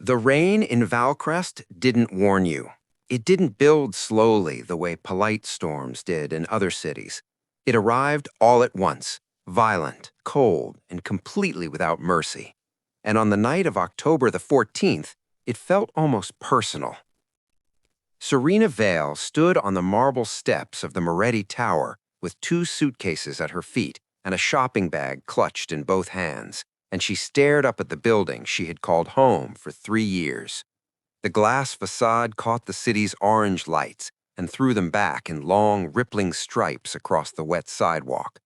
The rain in Valcrest didn't warn you. It didn't build slowly the way polite storms did in other cities. It arrived all at once, violent, cold, and completely without mercy. And on the night of October the 14th, it felt almost personal. Serena Vale stood on the marble steps of the Moretti Tower with two suitcases at her feet and a shopping bag clutched in both hands, and she stared up at the building she had called home for 3 years. The glass facade caught the city's orange lights and threw them back in long, rippling stripes across the wet sidewalk.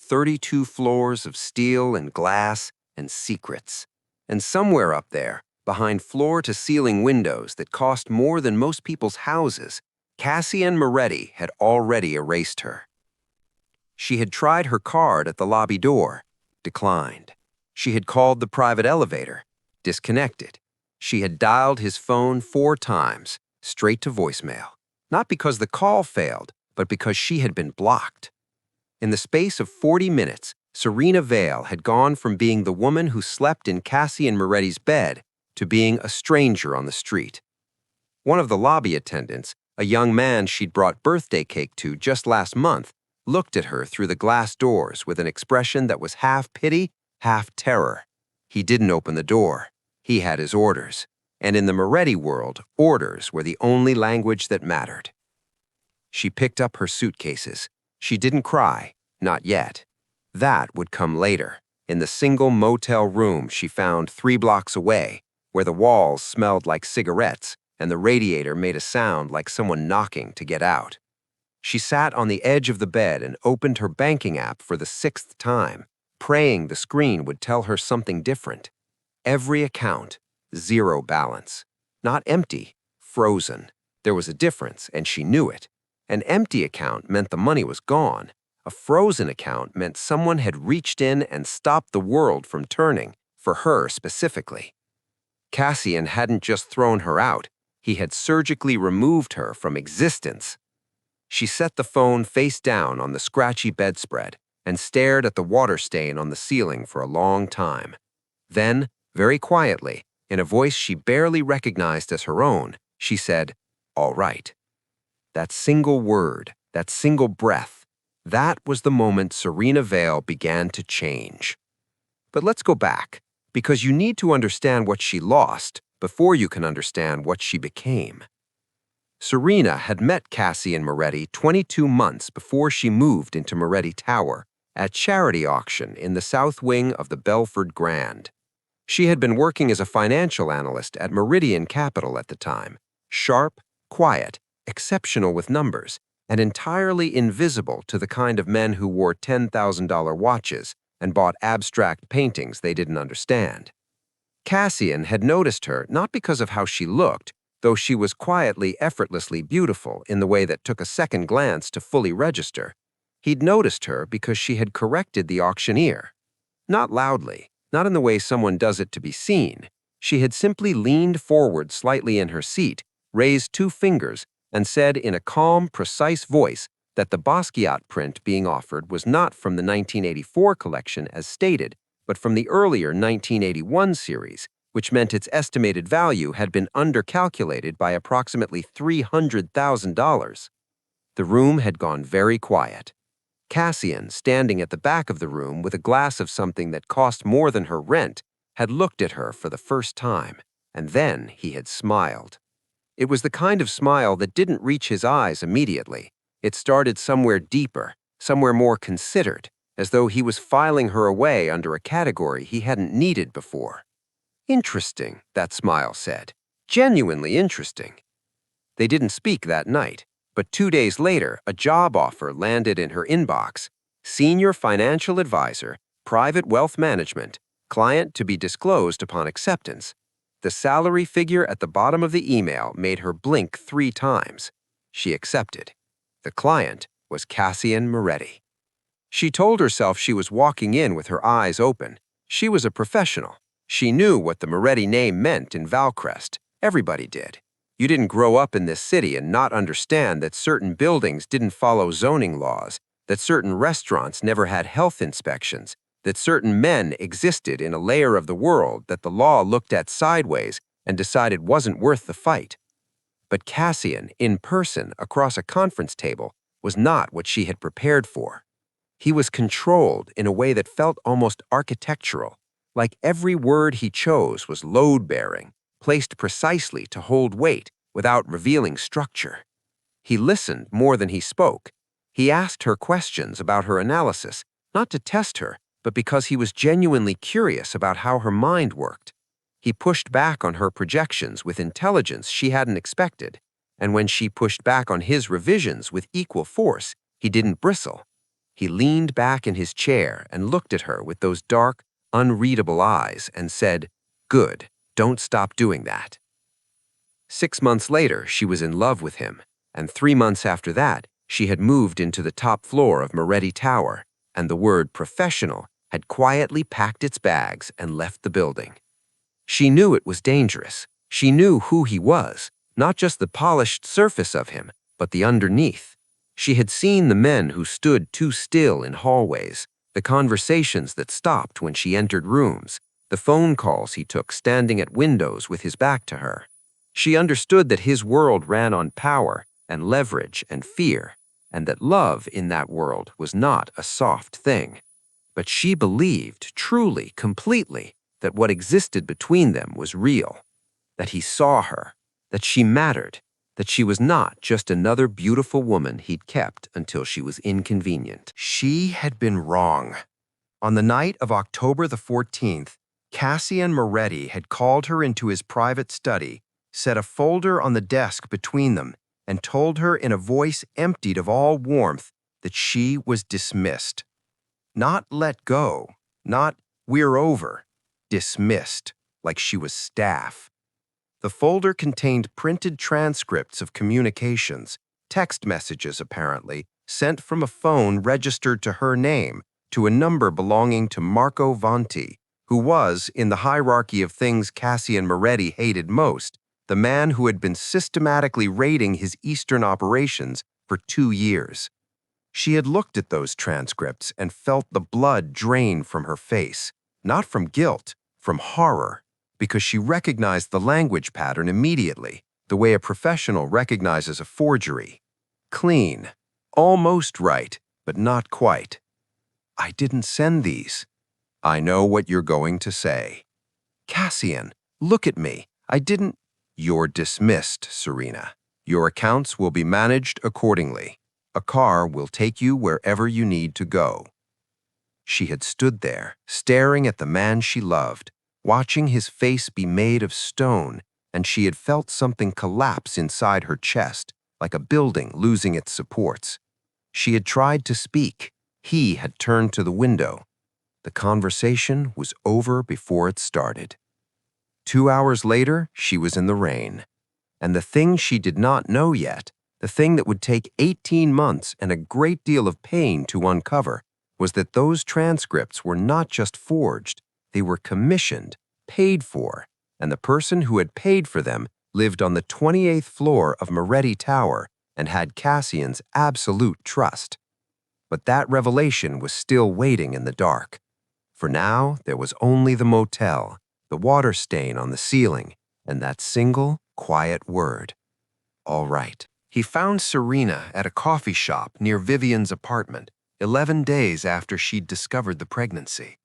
32 floors of steel and glass and secrets. And somewhere up there, behind floor-to-ceiling windows that cost more than most people's houses, Cassian Moretti had already erased her. She had tried her card at the lobby door, declined. She had called the private elevator, disconnected. She had dialed his phone 4 times, straight to voicemail. Not because the call failed, but because she had been blocked. In the space of 40 minutes, Serena Vale had gone from being the woman who slept in Cassian Moretti's bed to being a stranger on the street. One of the lobby attendants, a young man she'd brought birthday cake to just last month, looked at her through the glass doors with an expression that was half pity, half terror. He didn't open the door. He had his orders. And in the Moretti world, orders were the only language that mattered. She picked up her suitcases. She didn't cry, not yet. That would come later, in the single motel room she found 3 blocks away, where the walls smelled like cigarettes and the radiator made a sound like someone knocking to get out. She sat on the edge of the bed and opened her banking app for the 6th time, praying the screen would tell her something different. Every account, 0 balance. Not empty, frozen. There was a difference, and she knew it. An empty account meant the money was gone. A frozen account meant someone had reached in and stopped the world from turning, for her specifically. Cassian hadn't just thrown her out. He had surgically removed her from existence. She set the phone face down on the scratchy bedspread and stared at the water stain on the ceiling for a long time. Then, very quietly, in a voice she barely recognized as her own, she said, "All right." That single word, that single breath, that was the moment Serena Vale began to change. But let's go back, because you need to understand what she lost before you can understand what she became. Serena had met Cassian Moretti 22 months before she moved into Moretti Tower at charity auction in the south wing of the Belford Grand. She had been working as a financial analyst at Meridian Capital at the time, sharp, quiet, exceptional with numbers, and entirely invisible to the kind of men who wore $10,000 watches and bought abstract paintings they didn't understand. Cassian had noticed her not because of how she looked, though she was quietly, effortlessly beautiful in the way that took a second glance to fully register. He'd noticed her because she had corrected the auctioneer. Not loudly, not in the way someone does it to be seen. She had simply leaned forward slightly in her seat, raised 2 fingers, and said in a calm, precise voice that the Basquiat print being offered was not from the 1984 collection as stated, but from the earlier 1981 series, which meant its estimated value had been undercalculated by approximately $300,000. The room had gone very quiet. Cassian, standing at the back of the room with a glass of something that cost more than her rent, had looked at her for the first time, and then he had smiled. It was the kind of smile that didn't reach his eyes immediately. It started somewhere deeper, somewhere more considered, as though he was filing her away under a category he hadn't needed before. Interesting, that smile said. Genuinely interesting. They didn't speak that night, but 2 days later, a job offer landed in her inbox. Senior Financial Advisor, Private Wealth Management, client to be disclosed upon acceptance. The salary figure at the bottom of the email made her blink 3 times. She accepted. The client was Cassian Moretti. She told herself she was walking in with her eyes open. She was a professional. She knew what the Moretti name meant in Valcrest. Everybody did. You didn't grow up in this city and not understand that certain buildings didn't follow zoning laws, that certain restaurants never had health inspections, that certain men existed in a layer of the world that the law looked at sideways and decided wasn't worth the fight. But Cassian, in person, across a conference table, was not what she had prepared for. He was controlled in a way that felt almost architectural, like every word he chose was load-bearing, placed precisely to hold weight without revealing structure. He listened more than he spoke. He asked her questions about her analysis, not to test her, but because he was genuinely curious about how her mind worked. He pushed back on her projections with intelligence she hadn't expected, and when she pushed back on his revisions with equal force, he didn't bristle. He leaned back in his chair and looked at her with those dark, unreadable eyes and said, "Good, don't stop doing that." 6 months later, she was in love with him, and 3 months after that, she had moved into the top floor of Moretti Tower, and the word professional had quietly packed its bags and left the building. She knew it was dangerous. She knew who he was, not just the polished surface of him, but the underneath. She had seen the men who stood too still in hallways, the conversations that stopped when she entered rooms, the phone calls he took standing at windows with his back to her. She understood that his world ran on power and leverage and fear, and that love in that world was not a soft thing. But she believed, truly, completely, that what existed between them was real, that he saw her, that she mattered, that she was not just another beautiful woman he'd kept until she was inconvenient. She had been wrong. On the night of October the 14th, Cassian Moretti had called her into his private study, set a folder on the desk between them, and told her in a voice emptied of all warmth that she was dismissed. Not let go, not we're over, dismissed, like she was staff. The folder contained printed transcripts of communications, text messages apparently, sent from a phone registered to her name to a number belonging to Marco Vanti, who was, in the hierarchy of things Cassian Moretti hated most, the man who had been systematically raiding his Eastern operations for 2 years. She had looked at those transcripts and felt the blood drain from her face, not from guilt, from horror, because she recognized the language pattern immediately, the way a professional recognizes a forgery. Clean, almost right, but not quite. "I didn't send these." "I know what you're going to say." "Cassian, look at me. I didn't—" "You're dismissed, Serena. Your accounts will be managed accordingly. A car will take you wherever you need to go." She had stood there, staring at the man she loved, watching his face be made of stone, and she had felt something collapse inside her chest, like a building losing its supports. She had tried to speak. He had turned to the window. The conversation was over before it started. 2 hours later, she was in the rain. And the thing she did not know yet, the thing that would take 18 months and a great deal of pain to uncover, was that those transcripts were not just forged, they were commissioned, paid for, and the person who had paid for them lived on the 28th floor of Moretti Tower and had Cassian's absolute trust. But that revelation was still waiting in the dark. For now, there was only the motel, the water stain on the ceiling, and that single, quiet word. All right. He found Serena at a coffee shop near Vivian's apartment, 11 days after she'd discovered the pregnancy.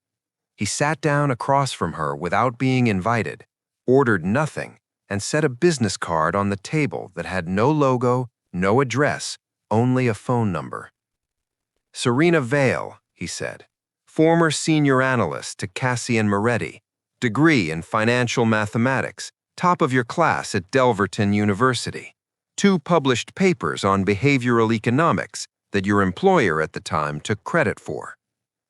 He sat down across from her without being invited, ordered nothing, and set a business card on the table that had no logo, no address, only a phone number. "Serena Vale," he said, "former senior analyst to Cassian Moretti, degree in financial mathematics, top of your class at Delverton University, 2 published papers on behavioral economics that your employer at the time took credit for.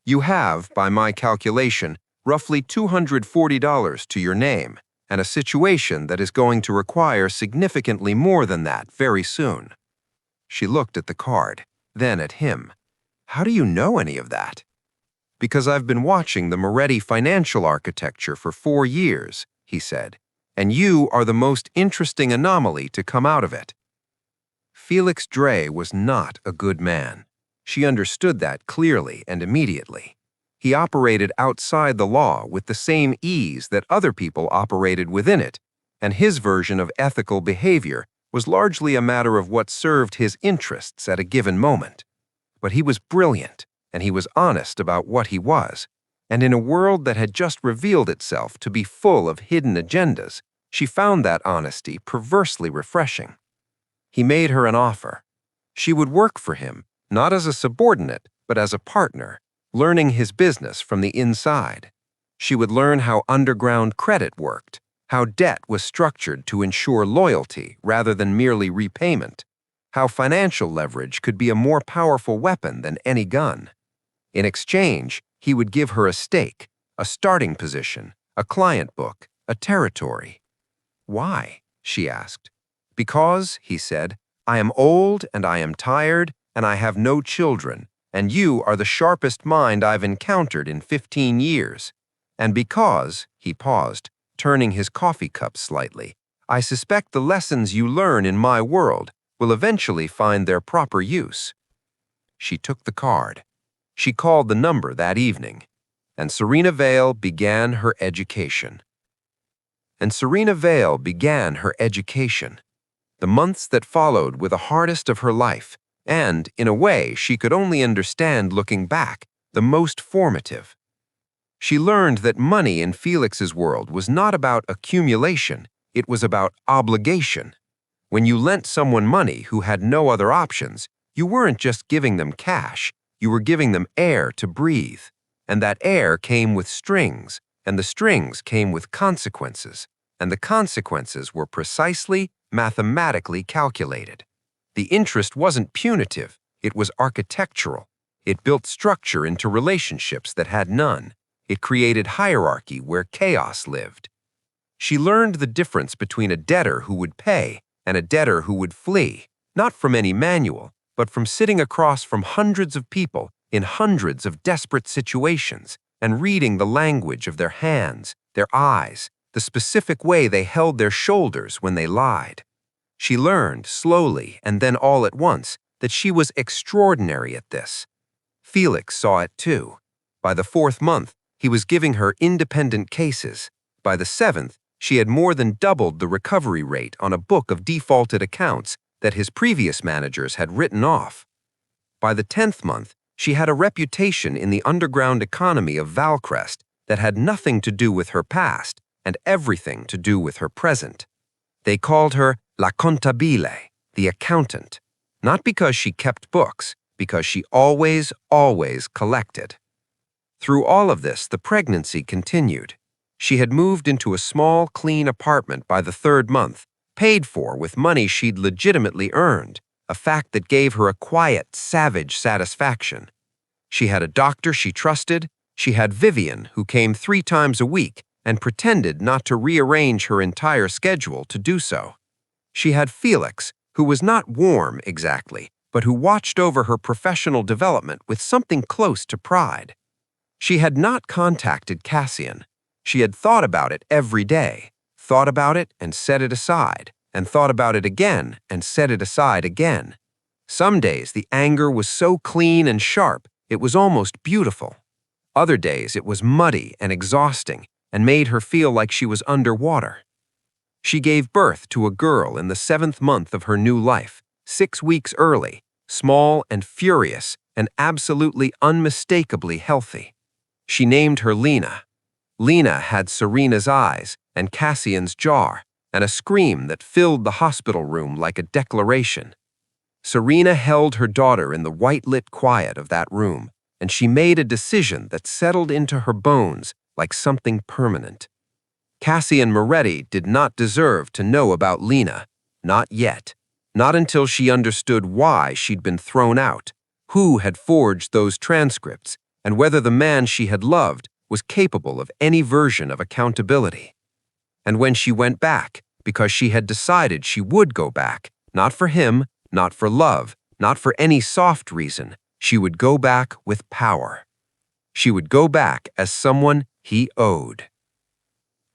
You have, by my calculation, roughly $240 to your name, and a situation that is going to require significantly more than that very soon." She looked at the card, then at him. "How do you know any of that?" "Because I've been watching the Moretti financial architecture for 4 years, he said, "and you are the most interesting anomaly to come out of it." Felix Dre was not a good man. She understood that clearly and immediately. He operated outside the law with the same ease that other people operated within it, and his version of ethical behavior was largely a matter of what served his interests at a given moment. But he was brilliant, and he was honest about what he was. And in a world that had just revealed itself to be full of hidden agendas, she found that honesty perversely refreshing. He made her an offer. She would work for him, not as a subordinate, but as a partner, learning his business from the inside. She would learn how underground credit worked, how debt was structured to ensure loyalty rather than merely repayment, how financial leverage could be a more powerful weapon than any gun. In exchange, he would give her a stake, a starting position, a client book, a territory. Why? She asked. Because, he said, I am old and I am tired and I have no children, and you are the sharpest mind I've encountered in 15 years. And because, he paused, turning his coffee cup slightly, I suspect the lessons you learn in my world will eventually find their proper use. She took the card. She called the number that evening, and Serena Vale began her education. The months that followed were the hardest of her life, and, in a way she could only understand looking back, the most formative. She learned that money in Felix's world was not about accumulation, it was about obligation. When you lent someone money who had no other options, you weren't just giving them cash, you were giving them air to breathe. And that air came with strings, and the strings came with consequences, and the consequences were precisely, mathematically calculated. The interest wasn't punitive, it was architectural. It built structure into relationships that had none. It created hierarchy where chaos lived. She learned the difference between a debtor who would pay and a debtor who would flee, not from any manual, but from sitting across from hundreds of people in hundreds of desperate situations and reading the language of their hands, their eyes, the specific way they held their shoulders when they lied. She learned, slowly and then all at once, that she was extraordinary at this. Felix saw it too. By the 4th month, he was giving her independent cases. By the 7th, she had more than doubled the recovery rate on a book of defaulted accounts that his previous managers had written off. By the 10th month, she had a reputation in the underground economy of Valcrest that had nothing to do with her past and everything to do with her present. They called her La Contabile, the accountant, not because she kept books, because she always collected. Through all of this, the pregnancy continued. She had moved into a small, clean apartment by the 3rd month, paid for with money she'd legitimately earned, a fact that gave her a quiet, savage satisfaction. She had a doctor she trusted. She had Vivian, who came 3 times a week and pretended not to rearrange her entire schedule to do so. She had Felix, who was not warm exactly, but who watched over her professional development with something close to pride. She had not contacted Cassian. She had thought about it every day, thought about it and set it aside, and thought about it again and set it aside again. Some days the anger was so clean and sharp, it was almost beautiful. Other days it was muddy and exhausting and made her feel like she was underwater. She gave birth to a girl in the 7th month of her new life, 6 weeks early, small and furious and absolutely unmistakably healthy. She named her Lena. Lena had Serena's eyes and Cassian's jar and a scream that filled the hospital room like a declaration. Serena held her daughter in the white-lit quiet of that room, and she made a decision that settled into her bones like something permanent. Cassian Moretti did not deserve to know about Lena, not yet, not until she understood why she'd been thrown out, who had forged those transcripts, and whether the man she had loved was capable of any version of accountability. And when she went back, because she had decided she would go back, not for him, not for love, not for any soft reason, she would go back with power. She would go back as someone he owed.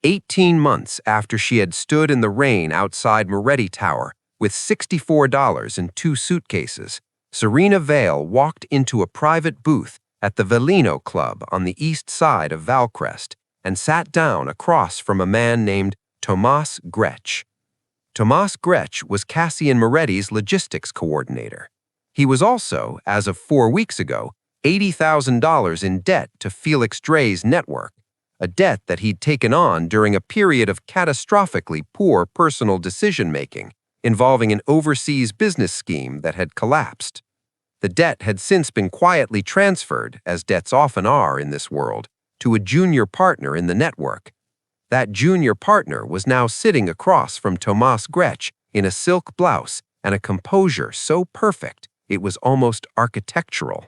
18 months after she had stood in the rain outside Moretti Tower with $64 in 2 suitcases, Serena Vale walked into a private booth at the Velino Club on the east side of Valcrest and sat down across from a man named Tomas Grech. Tomas Grech was Cassian Moretti's logistics coordinator. He was also, as of 4 weeks ago, $80,000 in debt to Felix Dre's network, a debt that he'd taken on during a period of catastrophically poor personal decision-making involving an overseas business scheme that had collapsed. The debt had since been quietly transferred, as debts often are in this world, to a junior partner in the network. That junior partner was now sitting across from Tomas Grech in a silk blouse and a composure so perfect it was almost architectural.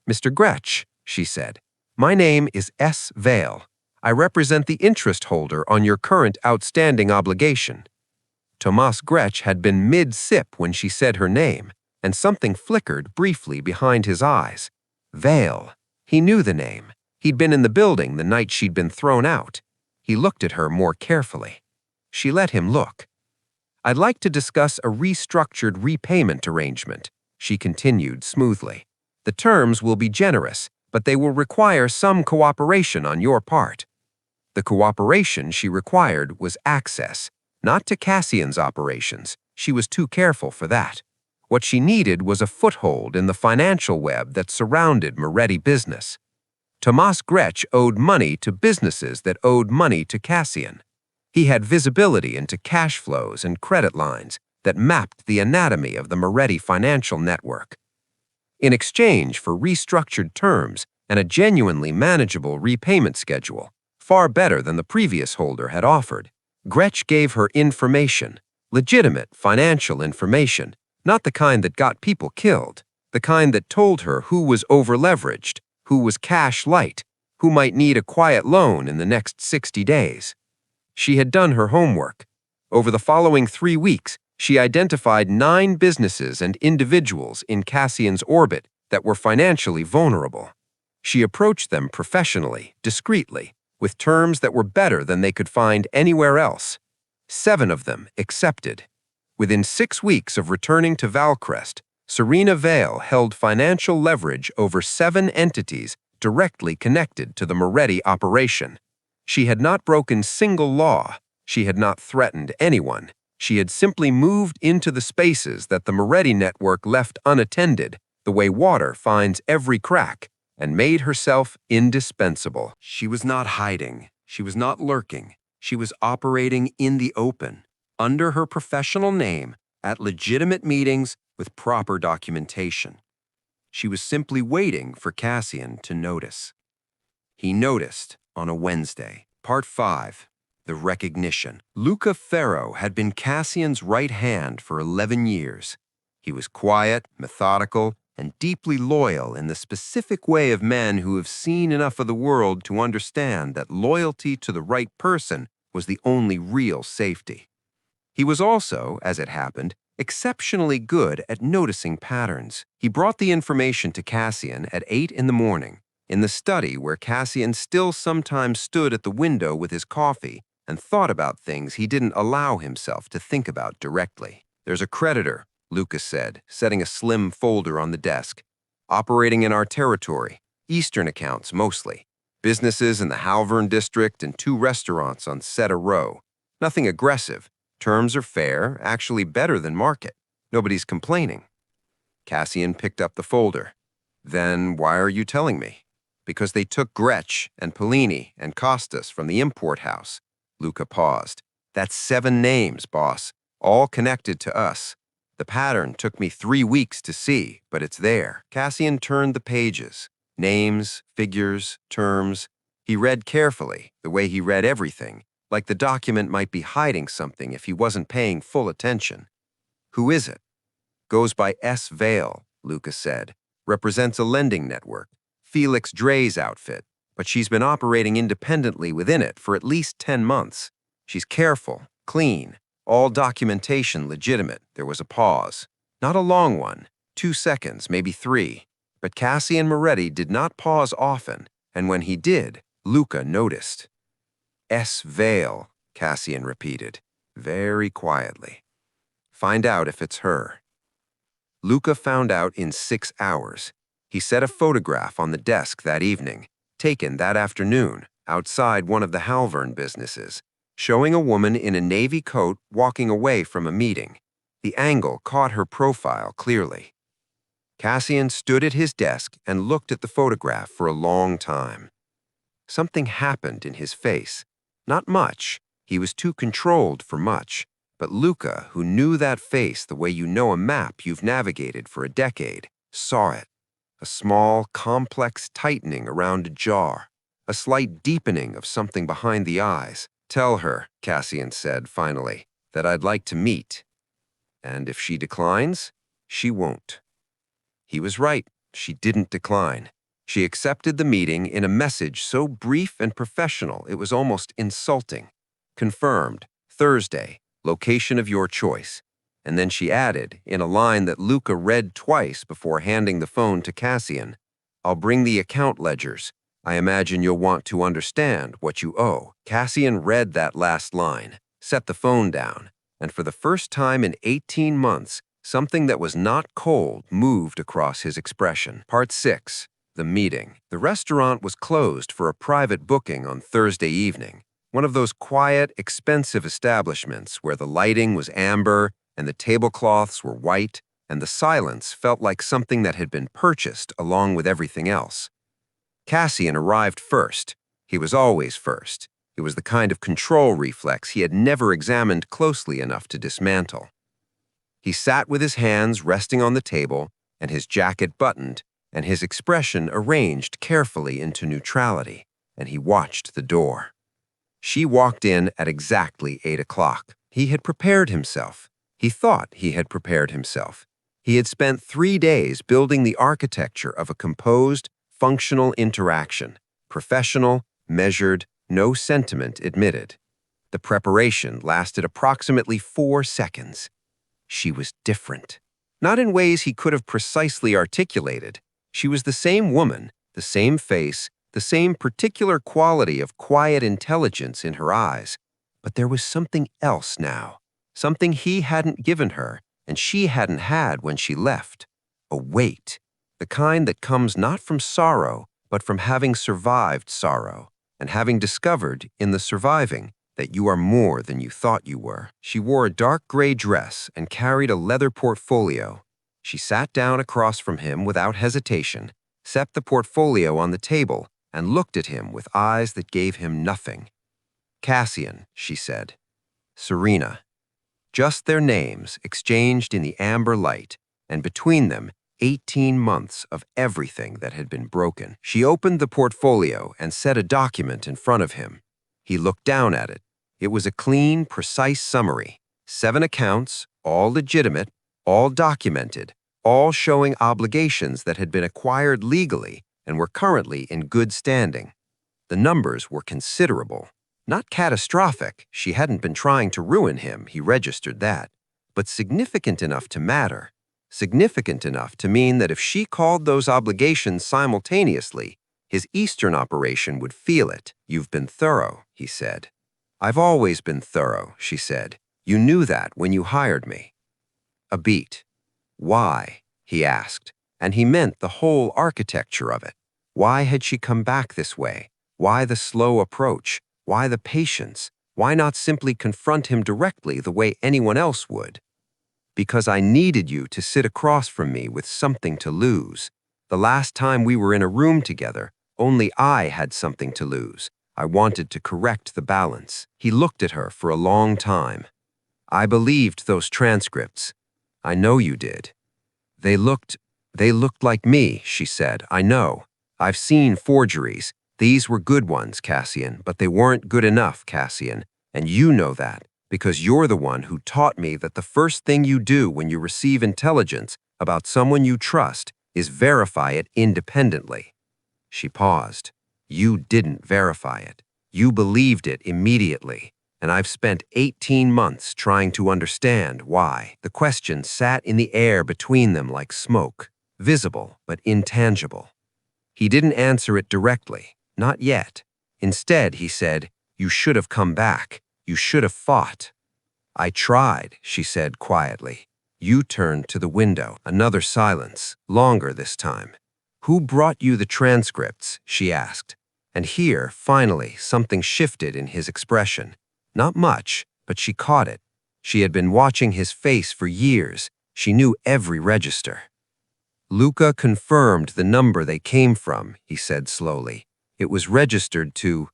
"Mr. Grech," she said, "my name is S. Vale. I represent the interest holder on your current outstanding obligation." Tomas Grech had been mid-sip when she said her name, and something flickered briefly behind his eyes. Vale. He knew the name. He'd been in the building the night she'd been thrown out. He looked at her more carefully. She let him look. "I'd like to discuss a restructured repayment arrangement," she continued smoothly. "The terms will be generous, but they will require some cooperation on your part." The cooperation she required was access, not to Cassian's operations. She was too careful for that. What she needed was a foothold in the financial web that surrounded Moretti business. Tomas Grech owed money to businesses that owed money to Cassian. He had visibility into cash flows and credit lines that mapped the anatomy of the Moretti financial network. In exchange for restructured terms and a genuinely manageable repayment schedule, far better than the previous holder had offered, Grech gave her information, legitimate financial information, not the kind that got people killed, the kind that told her who was over-leveraged, who was cash light, who might need a quiet loan in the next 60 days. She had done her homework. Over the following 3 weeks, she identified 9 businesses and individuals in Cassian's orbit that were financially vulnerable. She approached them professionally, discreetly, with terms that were better than they could find anywhere else. 7 of them accepted. Within 6 weeks of returning to Valcrest, Serena Vale held financial leverage over 7 entities directly connected to the Moretti operation. She had not broken single law. She had not threatened anyone. She had simply moved into the spaces that the Moretti network left unattended, the way water finds every crack, and made herself indispensable. She was not hiding. She was not lurking. She was operating in the open, under her professional name, at legitimate meetings with proper documentation. She was simply waiting for Cassian to notice. He noticed on a Wednesday. Part 5. The Recognition. Luca Ferro had been Cassian's right hand for 11 years. He was quiet, methodical, and deeply loyal in the specific way of men who have seen enough of the world to understand that loyalty to the right person was the only real safety. He was also, as it happened, exceptionally good at noticing patterns. He brought the information to Cassian at 8 in the morning, in the study where Cassian still sometimes stood at the window with his coffee and thought about things he didn't allow himself to think about directly. "There's a creditor," Lucas said, setting a slim folder on the desk. "Operating in our territory, eastern accounts mostly. Businesses in the Halvern district and 2 restaurants on Cedar Row. Nothing aggressive. Terms are fair, actually better than market. Nobody's complaining." Cassian picked up the folder. "Then why are you telling me?" "Because they took Grech and Pellini and Costas from the import house." Luca paused. "That's 7 names, boss, all connected to us. The pattern took me 3 weeks to see, but it's there." Cassian turned the pages. Names, figures, terms. He read carefully, the way he read everything, like the document might be hiding something if he wasn't paying full attention. "Who is it?" "Goes by S. Vale," Lucas said. "Represents a lending network. Felix Dre's outfit, but she's been operating independently within it for at least 10 months. She's careful, clean, all documentation legitimate." There was a pause. Not a long one, 2 seconds, maybe 3. But Cassian Moretti did not pause often, and when he did, Luca noticed. "S. Vale," Cassian repeated, very quietly. "Find out if it's her." Luca found out in 6 hours. He set a photograph on the desk that evening, taken that afternoon, outside one of the Halvern businesses. showing a woman in a navy coat walking away from a meeting. The angle caught her profile clearly. Cassian stood at his desk and looked at the photograph for a long time. Something happened in his face. Not much. He was too controlled for much. But Luca, who knew that face the way you know a map you've navigated for a decade, saw it. A small, complex tightening around a jaw. A slight deepening of something behind the eyes. "Tell her," Cassian said finally, "that I'd like to meet. And if she declines, she won't." He was right. She didn't decline. She accepted the meeting in a message so brief and professional it was almost insulting. "Confirmed. Thursday. Location of your choice." And then she added, in a line that Luca read twice before handing the phone to Cassian, "I'll bring the account ledgers. I imagine you'll want to understand what you owe." Cassian read that last line, set the phone down, and for the first time in 18 months, something that was not cold moved across his expression. Part 6. The meeting. The restaurant was closed for a private booking on Thursday evening. One of those quiet, expensive establishments where the lighting was amber and the tablecloths were white and the silence felt like something that had been purchased along with everything else. Cassian arrived first. He was always first. It was the kind of control reflex he had never examined closely enough to dismantle. He sat with his hands resting on the table and his jacket buttoned and his expression arranged carefully into neutrality, and he watched the door. She walked in at exactly 8 o'clock. He had prepared himself. He thought he had prepared himself. He had spent 3 days building the architecture of a composed, functional interaction, professional, measured, no sentiment admitted. The preparation lasted approximately 4 seconds. She was different. Not in ways he could have precisely articulated. She was the same woman, the same face, the same particular quality of quiet intelligence in her eyes. But there was something else now, something he hadn't given her and she hadn't had when she left. A weight, the kind that comes not from sorrow, but from having survived sorrow and having discovered in the surviving that you are more than you thought you were. She wore a dark gray dress and carried a leather portfolio. She sat down across from him without hesitation, set the portfolio on the table, and looked at him with eyes that gave him nothing. "Cassian," she said. "Serena." Just their names exchanged in the amber light, and between them, 18 months of everything that had been broken. She opened the portfolio and set a document in front of him. He looked down at it. It was a clean, precise summary. 7 accounts, all legitimate, all documented, all showing obligations that had been acquired legally and were currently in good standing. The numbers were considerable. Not catastrophic, she hadn't been trying to ruin him, he registered that, but significant enough to matter. Significant enough to mean that if she called those obligations simultaneously, his Eastern operation would feel it. "You've been thorough," he said. "I've always been thorough," she said. "You knew that when you hired me." A beat. Why? He asked, and he meant the whole architecture of it. Why had she come back this way? Why the slow approach? Why the patience? Why not simply confront him directly the way anyone else would? "Because I needed you to sit across from me with something to lose. The last time we were in a room together, only I had something to lose. I wanted to correct the balance." He looked at her for a long time. "I believed those transcripts. I know you did. They looked like me," she said. "I know. I've seen forgeries. These were good ones, Cassian, but they weren't good enough, Cassian. And you know that, because you're the one who taught me that the first thing you do when you receive intelligence about someone you trust is verify it independently." She paused. "You didn't verify it. You believed it immediately. And I've spent 18 months trying to understand why." The question sat in the air between them like smoke, visible but intangible. He didn't answer it directly, not yet. Instead, he said, "You should have come back. You should have fought." "I tried," she said quietly. You turned to the window. Another silence, longer this time. "Who brought you the transcripts?" she asked. And here, finally, something shifted in his expression. Not much, but she caught it. She had been watching his face for years. She knew every register. Luca confirmed the number they came from, he said slowly. It was registered to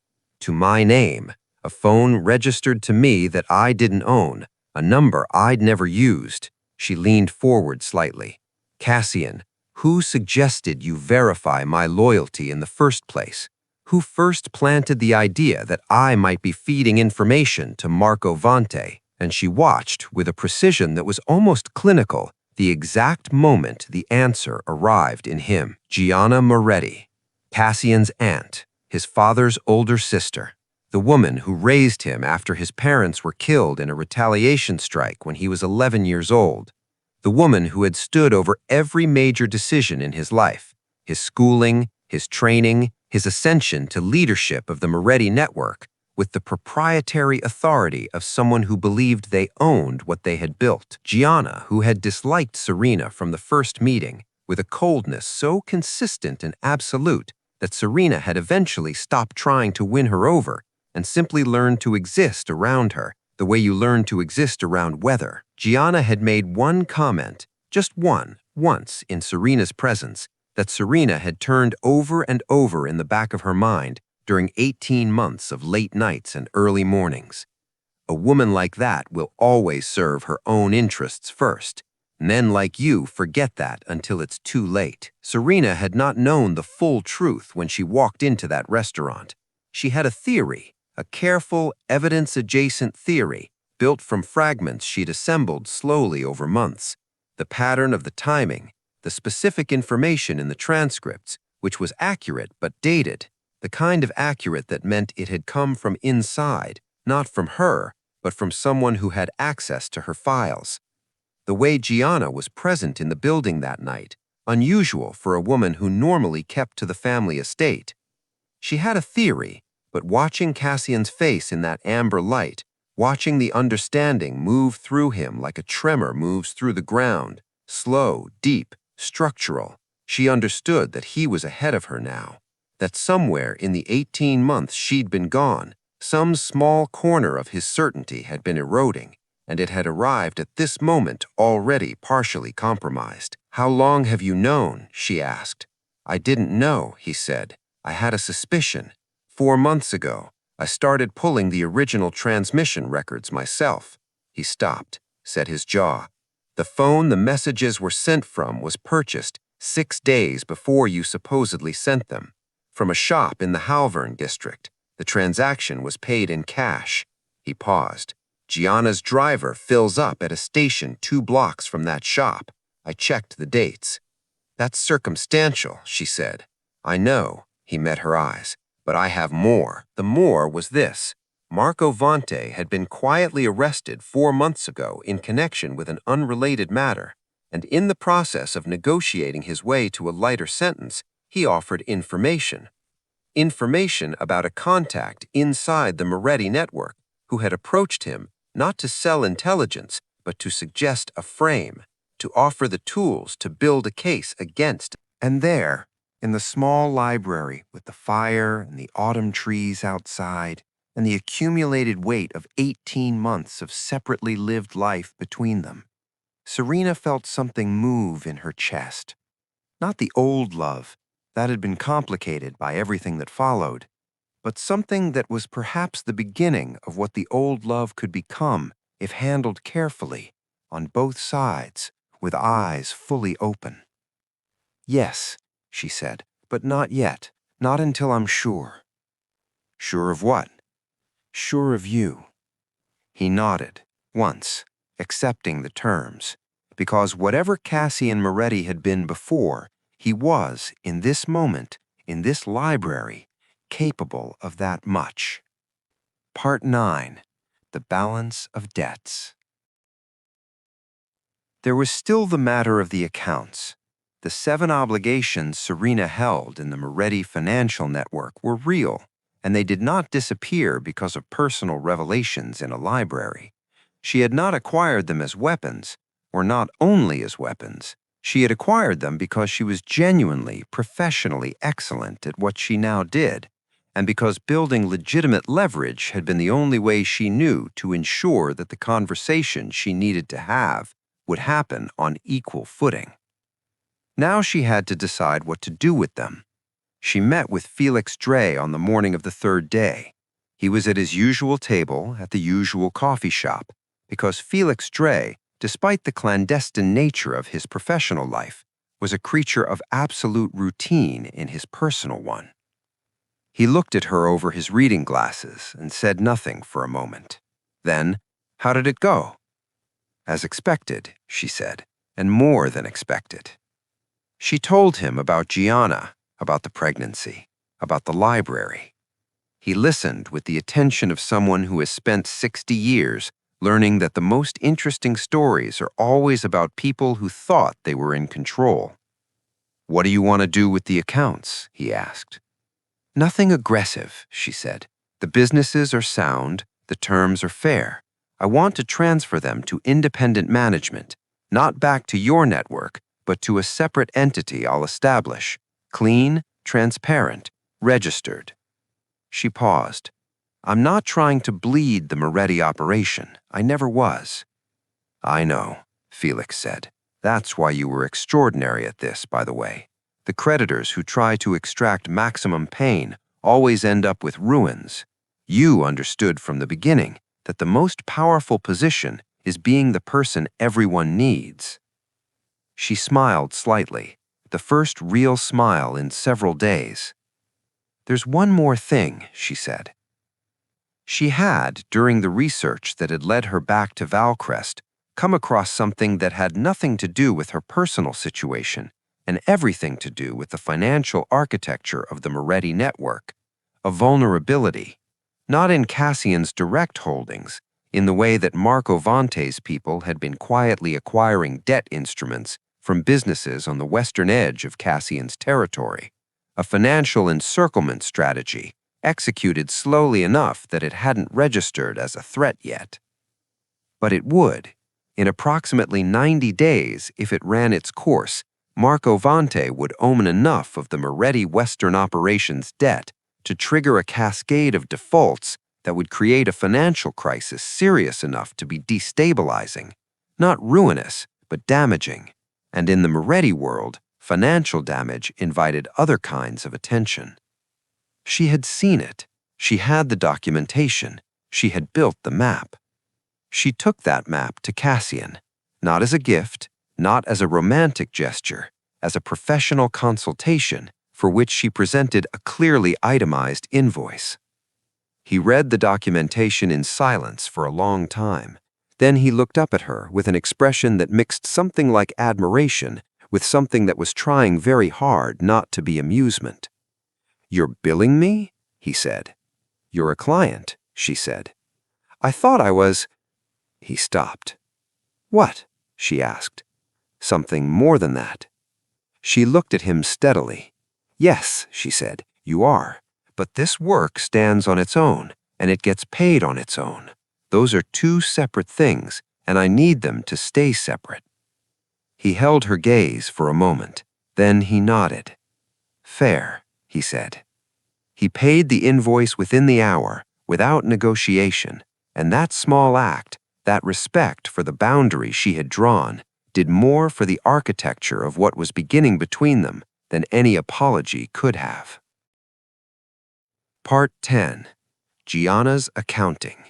my name, a phone registered to me that I didn't own, a number I'd never used. She leaned forward slightly. Cassian, who suggested you verify my loyalty in the first place? Who first planted the idea that I might be feeding information to Marco Vante? And she watched with a precision that was almost clinical the exact moment the answer arrived in him. Gianna Moretti, Cassian's aunt, his father's older sister, the woman who raised him after his parents were killed in a retaliation strike when he was 11 years old, the woman who had stood over every major decision in his life, his schooling, his training, his ascension to leadership of the Moretti network, with the proprietary authority of someone who believed they owned what they had built. Gianna, who had disliked Serena from the first meeting, with a coldness so consistent and absolute that Serena had eventually stopped trying to win her over and simply learned to exist around her, the way you learn to exist around weather. Gianna had made one comment, just one, once in Serena's presence, that Serena had turned over and over in the back of her mind during 18 months of late nights and early mornings. A woman like that will always serve her own interests first. Men like you forget that until it's too late. Serena had not known the full truth when she walked into that restaurant. She had a theory, a careful, evidence-adjacent theory, built from fragments she'd assembled slowly over months. The pattern of the timing, the specific information in the transcripts, which was accurate but dated, the kind of accurate that meant it had come from inside, not from her, but from someone who had access to her files. The way Gianna was present in the building that night, unusual for a woman who normally kept to the family estate. She had a theory, but watching Cassian's face in that amber light, watching the understanding move through him like a tremor moves through the ground, slow, deep, structural, she understood that he was ahead of her now, that somewhere in the 18 months she'd been gone, some small corner of his certainty had been eroding, and it had arrived at this moment already partially compromised. "How long have you known?" she asked. "I didn't know," he said. "I had a suspicion. 4 months ago, I started pulling the original transmission records myself." He stopped, set his jaw. "The phone the messages were sent from was purchased 6 days before you supposedly sent them, from a shop in the Halvern district. The transaction was paid in cash." He paused. "Gianna's driver fills up at a station 2 blocks from that shop. I checked the dates." "That's circumstantial," she said. "I know," he met her eyes, "but I have more." The more was this. Marco Vante had been quietly arrested 4 months ago in connection with an unrelated matter, and in the process of negotiating his way to a lighter sentence, he offered information. Information about a contact inside the Moretti network who had approached him not to sell intelligence, but to suggest a frame, to offer the tools to build a case against. And there, in the small library with the fire and the autumn trees outside, and the accumulated weight of 18 months of separately lived life between them, Serena felt something move in her chest. Not the old love, that had been complicated by everything that followed, but something that was perhaps the beginning of what the old love could become if handled carefully, on both sides, with eyes fully open. "Yes," she said, "but not yet. Not until I'm sure." "Sure of what?" "Sure of you." He nodded, once, accepting the terms, because whatever Cassian Moretti had been before, he was, in this moment, in this library, capable of that much. Part 9. The Balance of Debts. There was still the matter of the accounts. The 7 obligations Serena held in the Moretti financial network were real, and they did not disappear because of personal revelations in a library. She had not acquired them as weapons, or not only as weapons. She had acquired them because she was genuinely, professionally excellent at what she now did, and because building legitimate leverage had been the only way she knew to ensure that the conversation she needed to have would happen on equal footing. Now she had to decide what to do with them. She met with Felix Dre on the morning of the third day. He was at his usual table at the usual coffee shop, because Felix Dre, despite the clandestine nature of his professional life, was a creature of absolute routine in his personal one. He looked at her over his reading glasses and said nothing for a moment. Then, "How did it go?" "As expected," she said, "and more than expected." She told him about Gianna, about the pregnancy, about the library. He listened with the attention of someone who has spent 60 years learning that the most interesting stories are always about people who thought they were in control. "What do you want to do with the accounts?" he asked. "Nothing aggressive," she said. "The businesses are sound, the terms are fair. I want to transfer them to independent management, not back to your network, but to a separate entity I'll establish. Clean, transparent, registered." She paused. "I'm not trying to bleed the Moretti operation. I never was." "I know," Felix said. "That's why you were extraordinary at this, by the way. The creditors who try to extract maximum pain always end up with ruins. You understood from the beginning that the most powerful position is being the person everyone needs." She smiled slightly, the first real smile in several days. "There's one more thing," she said. She had, during the research that had led her back to Valcrest, come across something that had nothing to do with her personal situation and everything to do with the financial architecture of the Moretti network, a vulnerability, not in Cassian's direct holdings, in the way that Marco Vante's people had been quietly acquiring debt instruments from businesses on the western edge of Cassian's territory, a financial encirclement strategy executed slowly enough that it hadn't registered as a threat yet. But it would. In approximately 90 days, if it ran its course, Marco Vante would own enough of the Moretti Western operations debt to trigger a cascade of defaults that would create a financial crisis serious enough to be destabilizing, not ruinous, but damaging. And in the Moretti world, financial damage invited other kinds of attention. She had seen it. She had the documentation. She had built the map. She took that map to Cassian, not as a gift, not as a romantic gesture, as a professional consultation for which she presented a clearly itemized invoice. He read the documentation in silence for a long time. Then he looked up at her with an expression that mixed something like admiration with something that was trying very hard not to be amusement. "You're billing me?" he said. "You're a client," she said. "I thought I was—" He stopped. "What?" she asked. "Something more than that." She looked at him steadily. "Yes," she said, "you are. But this work stands on its own, and it gets paid on its own. Those are two separate things, and I need them to stay separate." He held her gaze for a moment. Then he nodded. "Fair," he said. He paid the invoice within the hour, without negotiation, and that small act, that respect for the boundary she had drawn, did more for the architecture of what was beginning between them than any apology could have. Part 10. Gianna's Accounting.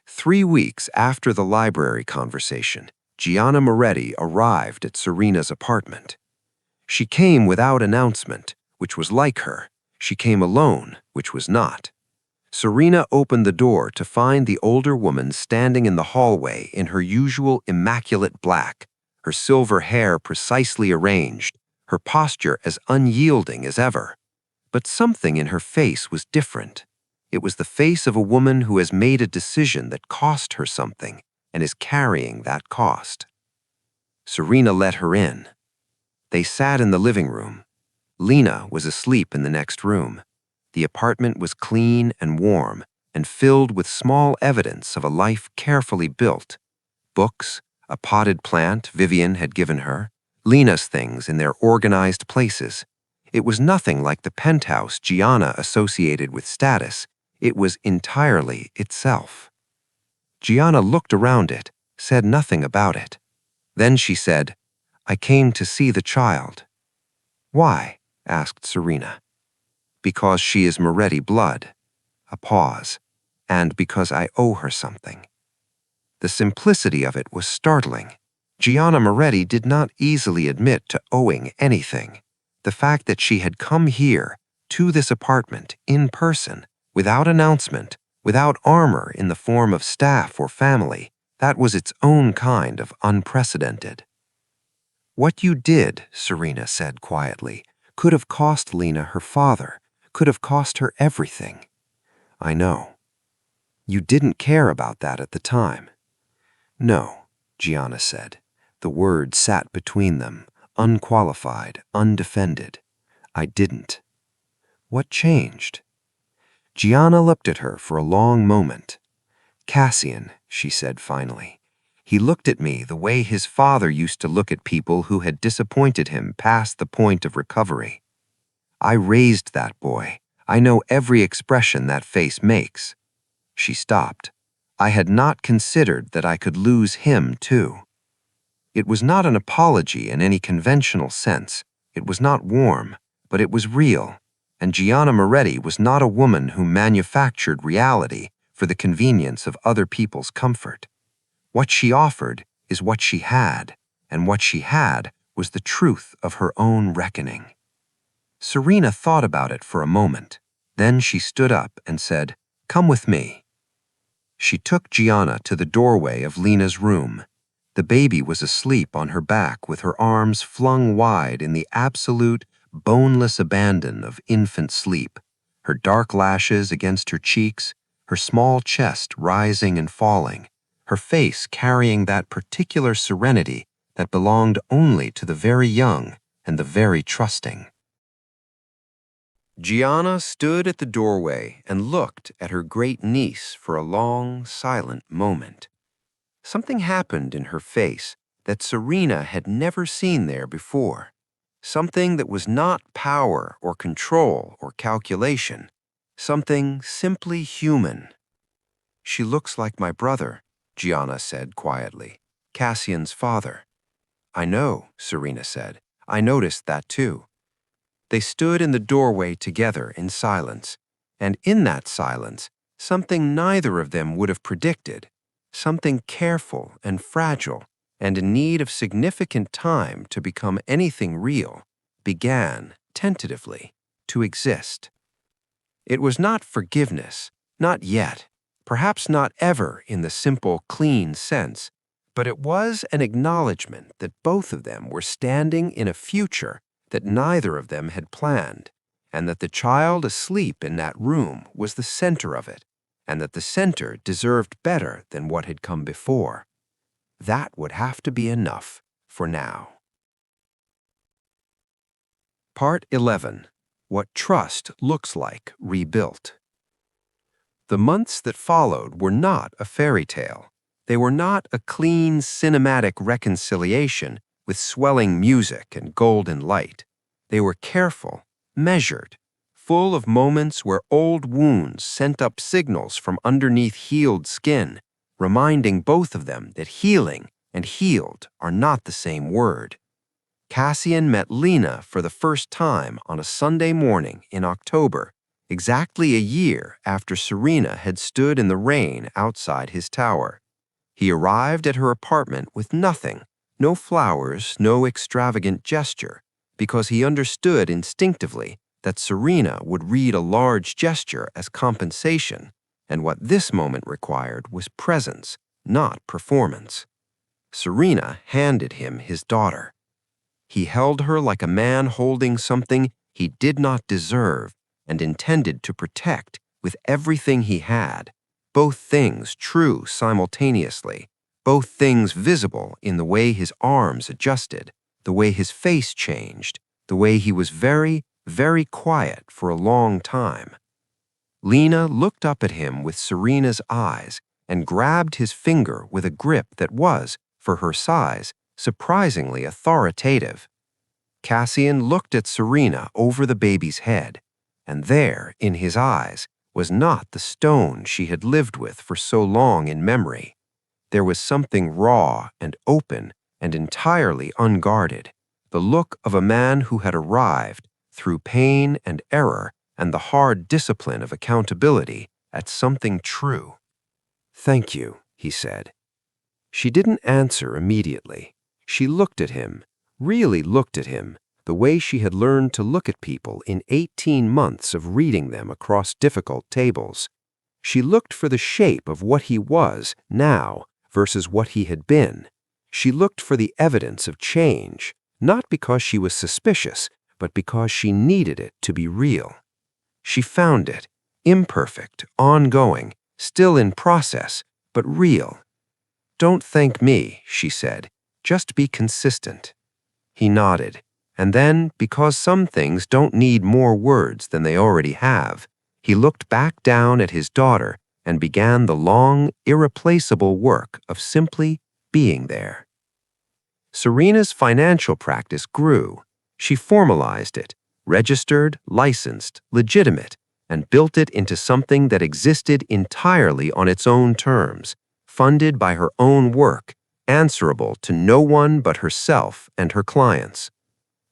3 weeks after the library conversation, Gianna Moretti arrived at Serena's apartment. She came without announcement, which was like her. She came alone, which was not. Serena opened the door to find the older woman standing in the hallway in her usual immaculate black, her silver hair precisely arranged, her posture as unyielding as ever. But something in her face was different. It was the face of a woman who has made a decision that cost her something and is carrying that cost. Serena let her in. They sat in the living room. Lena was asleep in the next room. The apartment was clean and warm and filled with small evidence of a life carefully built. Books, a potted plant Vivian had given her, Lena's things in their organized places. It was nothing like the penthouse Gianna associated with status. It was entirely itself. Gianna looked around it, said nothing about it. Then she said, "I came to see the child." "Why?" asked Serena. "Because she is Moretti blood." A pause. "And because I owe her something." The simplicity of it was startling. Gianna Moretti did not easily admit to owing anything. The fact that she had come here, to this apartment, in person, without announcement, without armor in the form of staff or family, that was its own kind of unprecedented. "What you did," Serena said quietly, "could have cost Lena her father, could have cost her everything." "I know." "You didn't care about that at the time." "No," Gianna said. The word sat between them, unqualified, undefended. "I didn't." "What changed?" Gianna looked at her for a long moment. "Cassian," she said finally. "He looked at me the way his father used to look at people who had disappointed him past the point of recovery. I raised that boy. I know every expression that face makes." She stopped. "I had not considered that I could lose him, too." It was not an apology in any conventional sense. It was not warm, but it was real. And Gianna Moretti was not a woman who manufactured reality for the convenience of other people's comfort. What she offered is what she had, and what she had was the truth of her own reckoning. Serena thought about it for a moment. Then she stood up and said, "Come with me." She took Gianna to the doorway of Lena's room. The baby was asleep on her back with her arms flung wide in the absolute, boneless abandon of infant sleep, her dark lashes against her cheeks, her small chest rising and falling, her face carrying that particular serenity that belonged only to the very young and the very trusting. Gianna stood at the doorway and looked at her great niece for a long, silent moment. Something happened in her face that Serena had never seen there before. Something that was not power or control or calculation. Something simply human. "She looks like my brother," Gianna said quietly. "Cassian's father." "I know," Serena said. "I noticed that too." They stood in the doorway together in silence, and in that silence, something neither of them would have predicted, something careful and fragile and in need of significant time to become anything real, began, tentatively, to exist. It was not forgiveness, not yet, perhaps not ever in the simple, clean sense, but it was an acknowledgement that both of them were standing in a future that neither of them had planned, and that the child asleep in that room was the center of it, and that the center deserved better than what had come before. That would have to be enough for now. Part 11. What Trust Looks Like Rebuilt. The months that followed were not a fairy tale. They were not a clean, cinematic reconciliation with swelling music and golden light. They were careful, measured, full of moments where old wounds sent up signals from underneath healed skin, reminding both of them that healing and healed are not the same word. Cassian met Lena for the first time on a Sunday morning in October, exactly a year after Serena had stood in the rain outside his tower. He arrived at her apartment with nothing, no flowers, no extravagant gesture, because he understood instinctively that Serena would read a large gesture as compensation, and what this moment required was presence, not performance. Serena handed him his daughter. He held her like a man holding something he did not deserve and intended to protect with everything he had, both things true simultaneously, both things visible in the way his arms adjusted, the way his face changed, the way he was very, very quiet for a long time. Lena looked up at him with Serena's eyes and grabbed his finger with a grip that was, for her size, surprisingly authoritative. Cassian looked at Serena over the baby's head, and there, in his eyes, was not the stone she had lived with for so long in memory. There was something raw and open and entirely unguarded, the look of a man who had arrived, through pain and error and the hard discipline of accountability, at something true. "Thank you," he said. She didn't answer immediately. She looked at him, really looked at him, the way she had learned to look at people in 18 months of reading them across difficult tables. She looked for the shape of what he was now versus what he had been. She looked for the evidence of change, not because she was suspicious, but because she needed it to be real. She found it, imperfect, ongoing, still in process, but real. "Don't thank me," she said. "Just be consistent." He nodded, and then, because some things don't need more words than they already have, he looked back down at his daughter and began the long, irreplaceable work of simply being there. Serena's financial practice grew. She formalized it, registered, licensed, legitimate, and built it into something that existed entirely on its own terms, funded by her own work, answerable to no one but herself and her clients.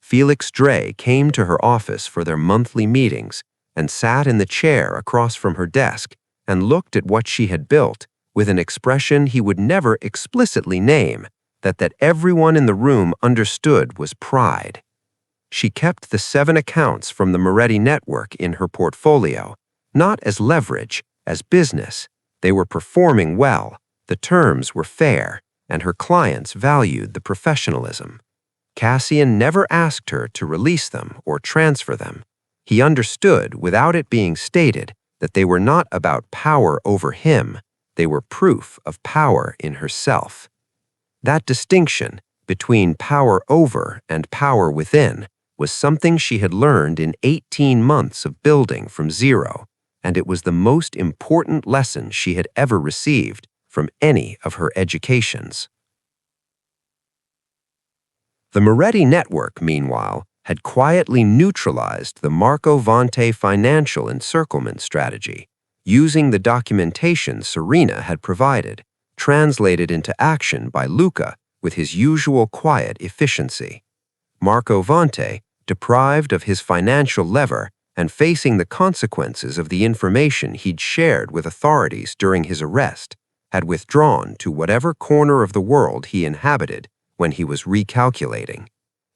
Felix Dre came to her office for their monthly meetings and sat in the chair across from her desk and looked at what she had built with an expression he would never explicitly name, that everyone in the room understood was pride. She kept the 7 accounts from the Moretti network in her portfolio, not as leverage, as business. They were performing well, the terms were fair, and her clients valued the professionalism. Cassian never asked her to release them or transfer them. He understood, without it being stated, that they were not about power over him, they were proof of power in herself. That distinction between power over and power within was something she had learned in 18 months of building from zero, and it was the most important lesson she had ever received from any of her educations. The Moretti network, meanwhile, had quietly neutralized the Marco Vante financial encirclement strategy, using the documentation Serena had provided, translated into action by Luca with his usual quiet efficiency. Marco Vante, deprived of his financial lever and facing the consequences of the information he'd shared with authorities during his arrest, had withdrawn to whatever corner of the world he inhabited when he was recalculating.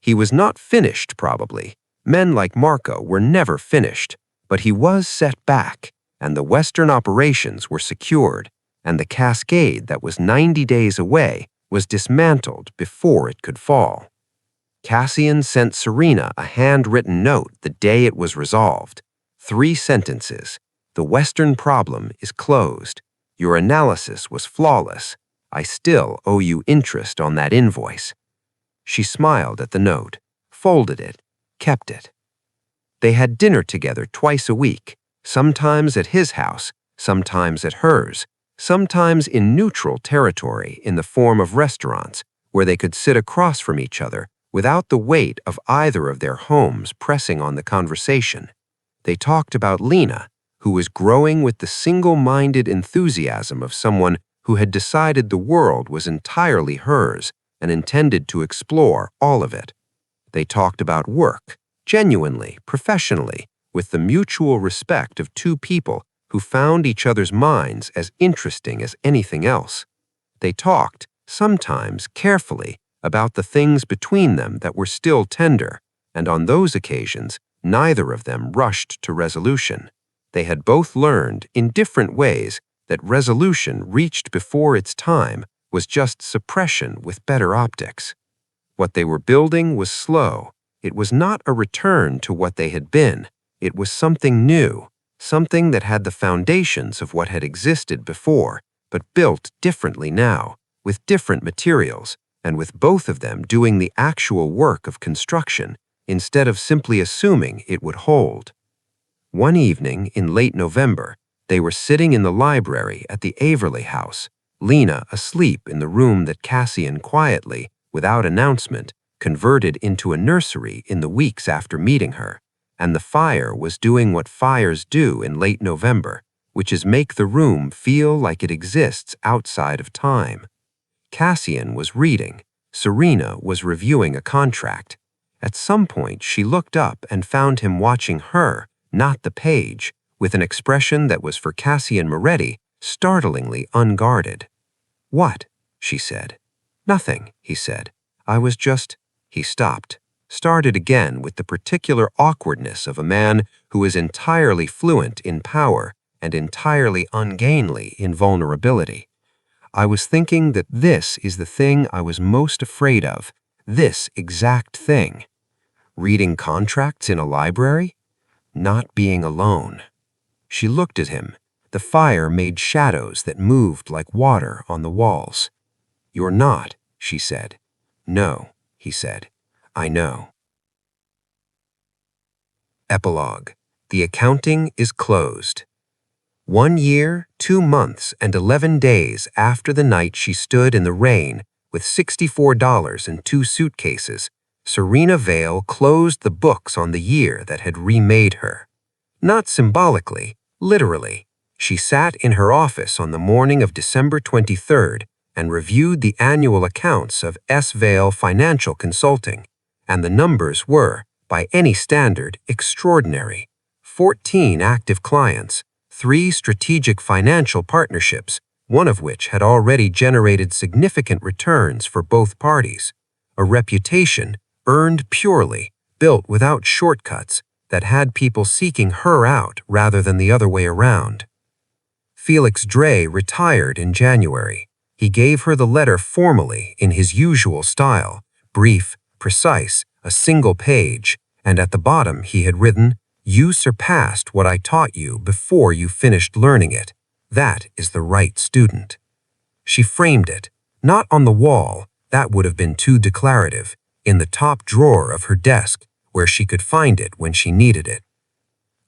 He was not finished, probably. Men like Marco were never finished, but he was set back, and the Western operations were secured, and the cascade that was 90 days away was dismantled before it could fall. Cassian sent Serena a handwritten note the day it was resolved. 3 sentences. "The Western problem is closed. Your analysis was flawless. I still owe you interest on that invoice." She smiled at the note, folded it, kept it. They had dinner together twice a week, sometimes at his house, sometimes at hers, sometimes in neutral territory in the form of restaurants where they could sit across from each other without the weight of either of their homes pressing on the conversation. They talked about Lena, who was growing with the single-minded enthusiasm of someone who had decided the world was entirely hers and intended to explore all of it. They talked about work, genuinely, professionally, with the mutual respect of 2 people who found each other's minds as interesting as anything else. They talked, sometimes carefully, about the things between them that were still tender, and on those occasions, neither of them rushed to resolution. They had both learned, in different ways, that resolution reached before its time was just suppression with better optics. What they were building was slow. It was not a return to what they had been. It was something new, something that had the foundations of what had existed before, but built differently now, with different materials, and with both of them doing the actual work of construction instead of simply assuming it would hold. One evening in late November, they were sitting in the library at the Averley house, Lena asleep in the room that Cassian quietly, without announcement, converted into a nursery in the weeks after meeting her, and the fire was doing what fires do in late November, which is make the room feel like it exists outside of time. Cassian was reading. Serena was reviewing a contract. At some point, she looked up and found him watching her, not the page, with an expression that was for Cassian Moretti startlingly unguarded. "What?" she said. "Nothing," he said. "I was just—" He stopped, started again with the particular awkwardness of a man who is entirely fluent in power and entirely ungainly in vulnerability. "I was thinking that this is the thing I was most afraid of, this exact thing. Reading contracts in a library? Not being alone." She looked at him. The fire made shadows that moved like water on the walls. "You're not," she said. "No," he said. "I know." Epilogue. The accounting is closed. 1 year, 2 months, and 11 days after the night she stood in the rain with $64 and 2 suitcases, Serena Vale closed the books on the year that had remade her. Not symbolically, literally. She sat in her office on the morning of December 23rd and reviewed the annual accounts of S. Vale Financial Consulting, and the numbers were, by any standard, extraordinary. 14 active clients, 3 strategic financial partnerships, one of which had already generated significant returns for both parties, a reputation earned purely, built without shortcuts, that had people seeking her out rather than the other way around. Felix Dre retired in January. He gave her the letter formally in his usual style, brief, precise, a single page, and at the bottom he had written, "You surpassed what I taught you before you finished learning it. That is the right student." She framed it, not on the wall, that would have been too declarative, in the top drawer of her desk, where she could find it when she needed it.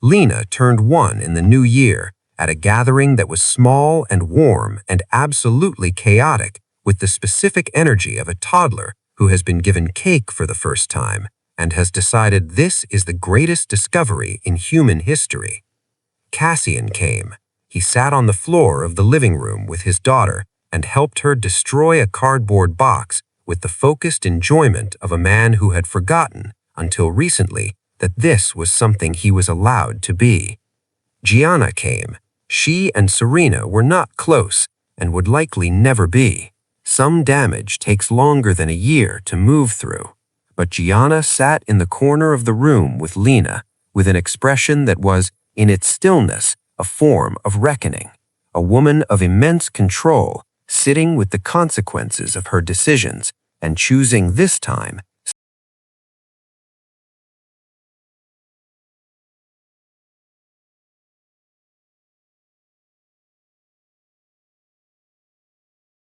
Lena turned 1 in the new year, at a gathering that was small and warm and absolutely chaotic, with the specific energy of a toddler who has been given cake for the first time and has decided this is the greatest discovery in human history. Cassian came. He sat on the floor of the living room with his daughter and helped her destroy a cardboard box with the focused enjoyment of a man who had forgotten, until recently, that this was something he was allowed to be. Gianna came. She and Serena were not close and would likely never be. Some damage takes longer than a year to move through. But Gianna sat in the corner of the room with Lena, with an expression that was, in its stillness, a form of reckoning. A woman of immense control, sitting with the consequences of her decisions and choosing this time